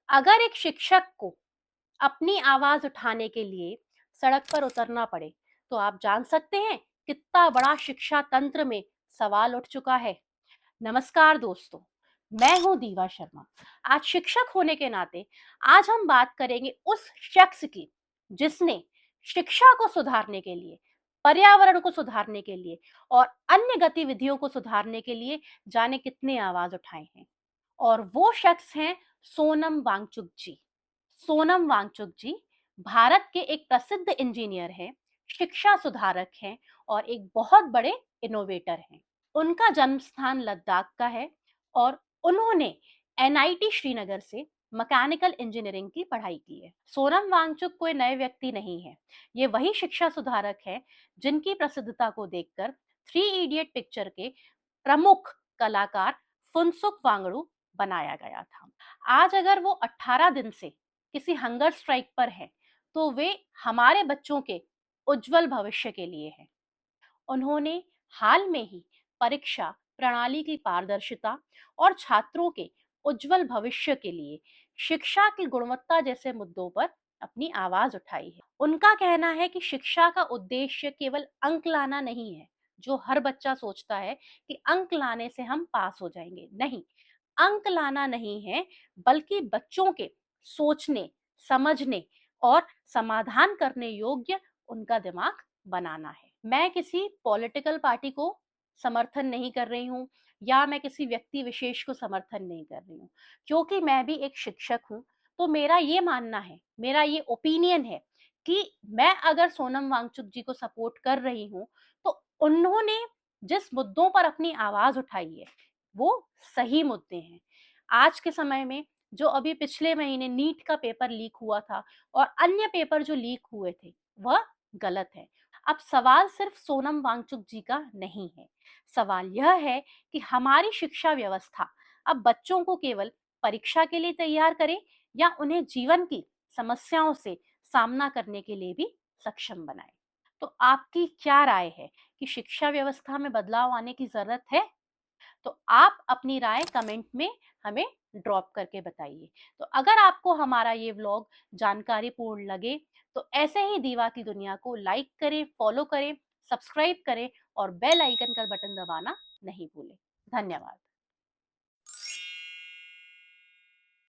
अगर एक शिक्षक को अपनी आवाज उठाने के लिए सड़क पर उतरना पड़े, तो आप जान सकते हैं कितना बड़ा शिक्षा तंत्र में सवाल उठ चुका है। नमस्कार दोस्तों, मैं हूं दीवा शर्मा। आज शिक्षक होने के नाते आज हम बात करेंगे उस शख्स की जिसने शिक्षा को सुधारने के लिए, पर्यावरण को सुधारने के लिए और अन्य गतिविधियों को सुधारने के लिए जाने कितने आवाज उठाए हैं। और वो शख्स हैं सोनम वांगचुक जी। सोनम वांगचुक जी भारत के एक प्रसिद्ध इंजीनियर हैं, शिक्षा सुधारक हैं और एक बहुत बड़े इनोवेटर हैं। उनका जन्म स्थान लद्दाख का है और उन्होंने एनआईटी श्रीनगर से मैकेनिकल इंजीनियरिंग की पढ़ाई की है। सोनम वांगचुक कोई नए व्यक्ति नहीं है, ये वही शिक्षा सुधारक है जिनकी प्रसिद्धता को देखकर थ्री इडियट पिक्चर के प्रमुख कलाकार फुनसुक वांगडू बनाया गया था। आज अगर वो 18 दिन से किसी हंगर स्ट्राइक पर है, तो वे हमारे बच्चों के उज्जवल भविष्य के लिए है। उन्होंने हाल में ही परीक्षा प्रणाली की पारदर्शिता और छात्रों के उज्जवल भविष्य के लिए शिक्षा की गुणवत्ता जैसे मुद्दों पर अपनी आवाज उठाई है। उनका कहना है कि शिक्षा का उद्देश्य केवल अंक लाना नहीं है, जो हर बच्चा सोचता है कि अंक लाने से हम पास हो जाएंगे। नहीं, अंक लाना नहीं है, बल्कि बच्चों के सोचने, समझने और समाधान करने योग्य उनका दिमाग बनाना है। मैं किसी पॉलिटिकल पार्टी को समर्थन नहीं कर रही हूँ या मैं किसी व्यक्ति विशेष को समर्थन नहीं कर रही हूँ, क्योंकि मैं भी एक शिक्षक हूँ। तो मेरा ये मानना है, मेरा ये ओपिनियन है कि मैं अगर सोनम वांगचुक जी को सपोर्ट कर रही हूँ, तो उन्होंने जिस मुद्दों पर अपनी आवाज उठाई है वो सही मुद्दे हैं। आज के समय में जो अभी पिछले महीने नीट का पेपर लीक हुआ था और अन्य पेपर जो लीक हुए थे, वह गलत है। अब सवाल सिर्फ सोनम वांगचुक जी का नहीं है, सवाल यह है कि हमारी शिक्षा व्यवस्था अब बच्चों को केवल परीक्षा के लिए तैयार करे या उन्हें जीवन की समस्याओं से सामना करने के लिए भी सक्षम बनाए। तो आपकी क्या राय है कि शिक्षा व्यवस्था में बदलाव आने की जरूरत है? तो आप अपनी राय कमेंट में हमें ड्रॉप करके बताइए। तो अगर आपको हमारा ये व्लॉग जानकारीपूर्ण लगे, तो ऐसे ही दीवा की दुनिया को लाइक करें, फॉलो करें, सब्सक्राइब करें और बेल आइकन का बटन दबाना नहीं भूलें। धन्यवाद।